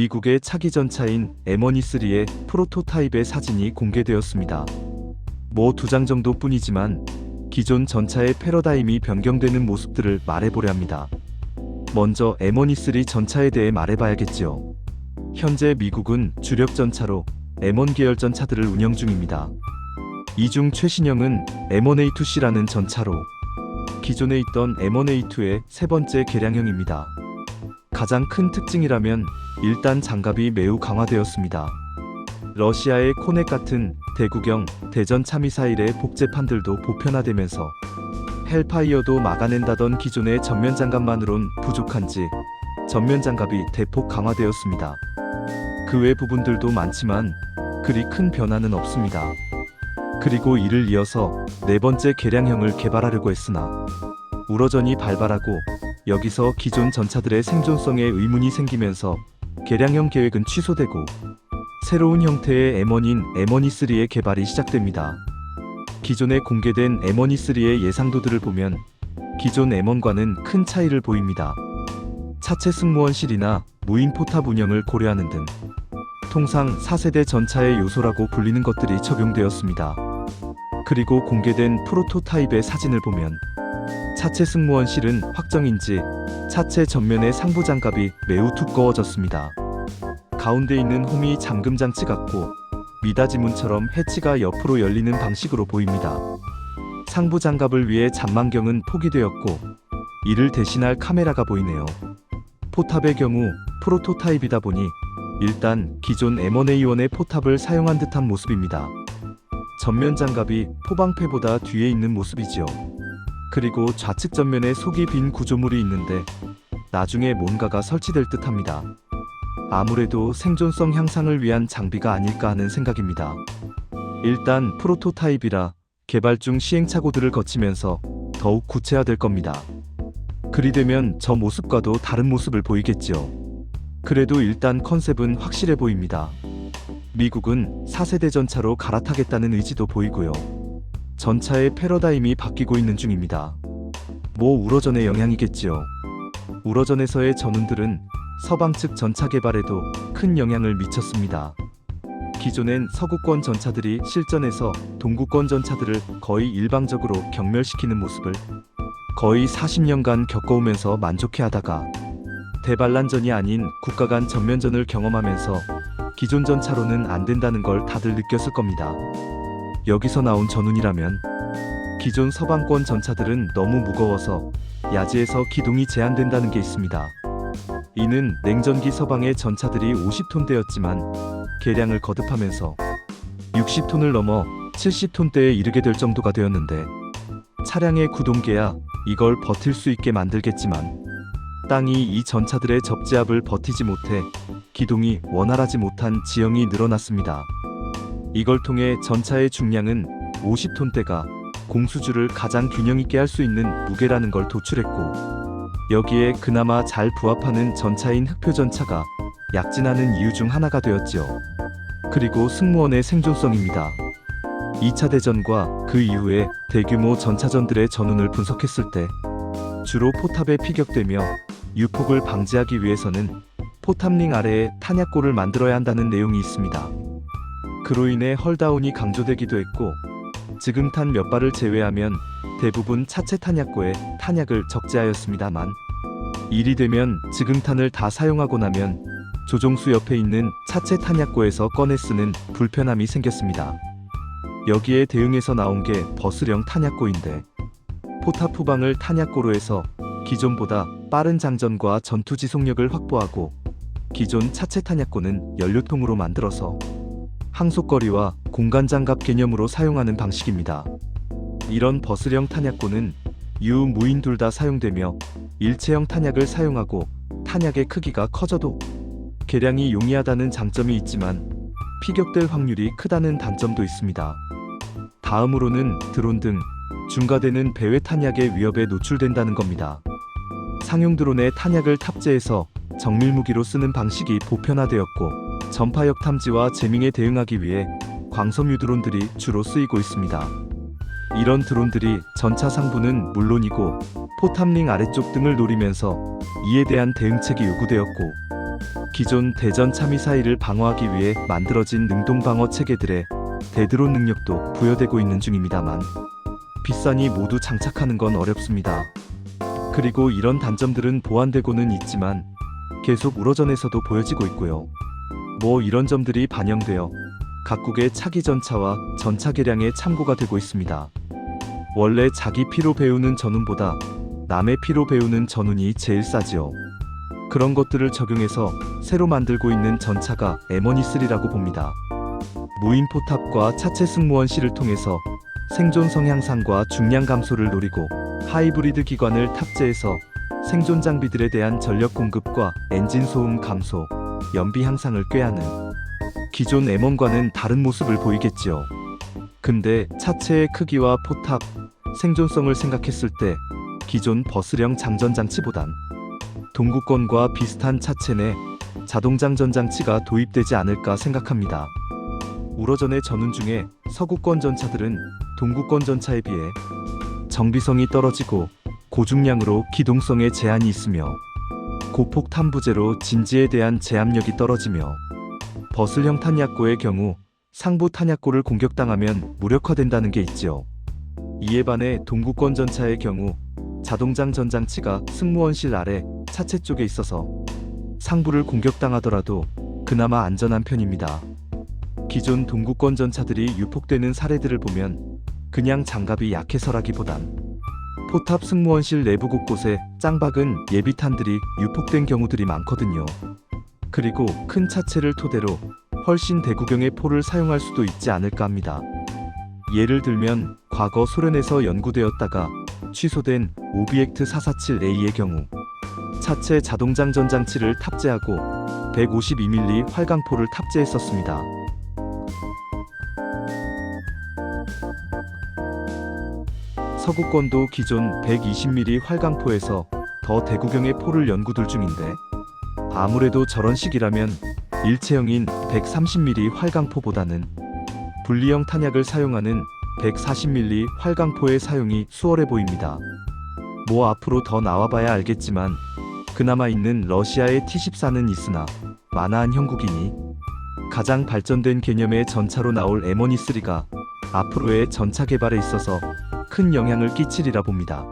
미국의 차기 전차인 M1E3의 프로토타입의 사진이 공개되었습니다. 뭐 2장 정도뿐이지만 기존 전차의 패러다임이 변경되는 모습들을 말해보려 합니다. 먼저 M1E3 전차에 대해 말해봐야겠지요. 현재 미국은 주력 전차로 M1 계열 전차들을 운영 중입니다. 이 중 최신형은 M1A2C라는 전차로 기존에 있던 M1A2의 세 번째 개량형입니다. 가장 큰 특징이라면 일단 장갑이 매우 강화되었습니다. 러시아의 코넥 같은 대구경 대전차 미사일의 복제판들도 보편화되면서 헬파이어도 막아낸다던 기존의 전면 장갑만으론 부족한지 전면 장갑이 대폭 강화되었습니다. 그 외 부분들도 많지만 그리 큰 변화는 없습니다. 그리고 이를 이어서 네 번째 개량형을 개발하려고 했으나 우러전이 발발하고 여기서 기존 전차들의 생존성에 의문이 생기면서 개량형 계획은 취소되고 새로운 형태의 M1인 M1E3의 개발이 시작됩니다. 기존에 공개된 M1E3의 예상도들을 보면 기존 M1과는 큰 차이를 보입니다. 차체 승무원실이나 무인 포탑 운영을 고려하는 등 통상 4세대 전차의 요소라고 불리는 것들이 적용되었습니다. 그리고 공개된 프로토타입의 사진을 보면 차체 승무원실은 확정인지 차체 전면의 상부 장갑이 매우 두꺼워졌습니다. 가운데 있는 홈이 잠금 장치 같고 미닫이문처럼 해치가 옆으로 열리는 방식으로 보입니다. 상부 장갑을 위해 잔망경은 포기되었고 이를 대신할 카메라가 보이네요. 포탑의 경우 프로토타입이다 보니 일단 기존 M1A1의 포탑을 사용한 듯한 모습입니다. 전면 장갑이 포방패보다 뒤에 있는 모습이지요. 그리고 좌측 전면에 속이 빈 구조물이 있는데 나중에 뭔가가 설치될 듯합니다. 아무래도 생존성 향상을 위한 장비가 아닐까 하는 생각입니다. 일단 프로토타입이라 개발 중 시행착오들을 거치면서 더욱 구체화될 겁니다. 그리 되면 저 모습과도 다른 모습을 보이겠지요. 그래도 일단 컨셉은 확실해 보입니다. 미국은 4세대 전차로 갈아타겠다는 의지도 보이고요. 전차의 패러다임이 바뀌고 있는 중입니다. 뭐 우러전의 영향이겠지요. 우러전에서의 전운들은 서방 측 전차 개발에도 큰 영향을 미쳤습니다. 기존엔 서구권 전차들이 실전에서 동구권 전차들을 거의 일방적으로 경멸시키는 모습을 거의 40년간 겪어오면서 만족해하다가 대반란전이 아닌 국가 간 전면전을 경험하면서 기존 전차로는 안 된다는 걸 다들 느꼈을 겁니다. 여기서 나온 전운이라면 기존 서방권 전차들은 너무 무거워서 야지에서 기동이 제한된다는 게 있습니다. 이는 냉전기 서방의 전차들이 50톤대였지만 개량을 거듭하면서 60톤을 넘어 70톤대에 이르게 될 정도가 되었는데 차량의 구동계야 이걸 버틸 수 있게 만들겠지만 땅이 이 전차들의 접지압을 버티지 못해 기동이 원활하지 못한 지형이 늘어났습니다. 이걸 통해 전차의 중량은 50톤대가 공수주를 가장 균형 있게 할 수 있는 무게라는 걸 도출했고 여기에 그나마 잘 부합하는 전차인 흑표전차가 약진하는 이유 중 하나가 되었지요. 그리고 승무원의 생존성입니다. 2차 대전과 그 이후에 대규모 전차전들의 전운을 분석했을 때 주로 포탑에 피격되며 유폭을 방지하기 위해서는 포탑링 아래에 탄약고를 만들어야 한다는 내용이 있습니다. 그로 인해 헐다운이 강조되기도 했고 지금탄 몇 발을 제외하면 대부분 차체 탄약고에 탄약을 적재하였습니다만 일이 되면 지금탄을 다 사용하고 나면 조종수 옆에 있는 차체 탄약고에서 꺼내 쓰는 불편함이 생겼습니다. 여기에 대응해서 나온 게 버스령 탄약고인데 포탑 후방을 탄약고로 해서 기존보다 빠른 장전과 전투 지속력을 확보하고 기존 차체 탄약고는 연료통으로 만들어서 항속거리와 공간장갑 개념으로 사용하는 방식입니다. 이런 버스령 탄약고는 유, 무인 둘 다 사용되며 일체형 탄약을 사용하고 탄약의 크기가 커져도 개량이 용이하다는 장점이 있지만 피격될 확률이 크다는 단점도 있습니다. 다음으로는 드론 등 중과되는 배회 탄약의 위협에 노출된다는 겁니다. 상용 드론에 탄약을 탑재해서 정밀 무기로 쓰는 방식이 보편화되었고 전파역 탐지와 재밍에 대응하기 위해 광섬유 드론들이 주로 쓰이고 있습니다. 이런 드론들이 전차 상부는 물론이고 포탑링 아래쪽 등을 노리면서 이에 대한 대응책이 요구되었고 기존 대전차 미사일을 방어하기 위해 만들어진 능동방어 체계들의 대드론 능력도 부여되고 있는 중입니다만 비싸니 모두 장착하는 건 어렵습니다. 그리고 이런 단점들은 보완되고는 있지만 계속 우러전에서도 보여지고 있고요. 뭐 이런 점들이 반영되어 각국의 차기 전차와 전차 개량에 참고가 되고 있습니다. 원래 자기 피로 배우는 전운보다 남의 피로 배우는 전운이 제일 싸지요. 그런 것들을 적용해서 새로 만들고 있는 전차가 M1E3라고 봅니다. 무인 포탑과 차체 승무원 실을 통해서 생존성 향상과 중량 감소를 노리고 하이브리드 기관을 탑재해서 생존 장비들에 대한 전력 공급과 엔진 소음 감소, 연비 향상을 꾀하는 기존 M1과는 다른 모습을 보이겠지요. 근데 차체의 크기와 포탑, 생존성을 생각했을 때 기존 버스령 장전장치보단 동구권과 비슷한 차체 내 자동장전장치가 도입되지 않을까 생각합니다. 우러전의 전운 중에 서구권 전차들은 동구권 전차에 비해 정비성이 떨어지고 고중량으로 기동성에 제한이 있으며 고폭탄 부재로 진지에 대한 제압력이 떨어지며 버슬형 탄약고의 경우 상부 탄약고를 공격당하면 무력화된다는 게 있지요. 이에 반해 동구권 전차의 경우 자동장 전장치가 승무원실 아래 차체 쪽에 있어서 상부를 공격당하더라도 그나마 안전한 편입니다. 기존 동구권 전차들이 유폭되는 사례들을 보면 그냥 장갑이 약해서라기보단 포탑 승무원실 내부 곳곳에 짱박은 예비탄들이 유폭된 경우들이 많거든요. 그리고 큰 차체를 토대로 훨씬 대구경의 포를 사용할 수도 있지 않을까 합니다. 예를 들면 과거 소련에서 연구되었다가 취소된 오비액트 447A의 경우 차체 자동장전 장치를 탑재하고 152mm 활강포를 탑재했었습니다. 서구권도 기존 120mm 활강포에서 더 대구경의 포를 연구들 중인데 아무래도 저런 식이라면 일체형인 130mm 활강포보다는 분리형 탄약을 사용하는 140mm 활강포의 사용이 수월해 보입니다. 뭐 앞으로 더 나와봐야 알겠지만 그나마 있는 러시아의 T-14는 있으나 만화한 형국이니 가장 발전된 개념의 전차로 나올 M1E3가 앞으로의 전차 개발에 있어서 큰 영향을 끼치리라 봅니다.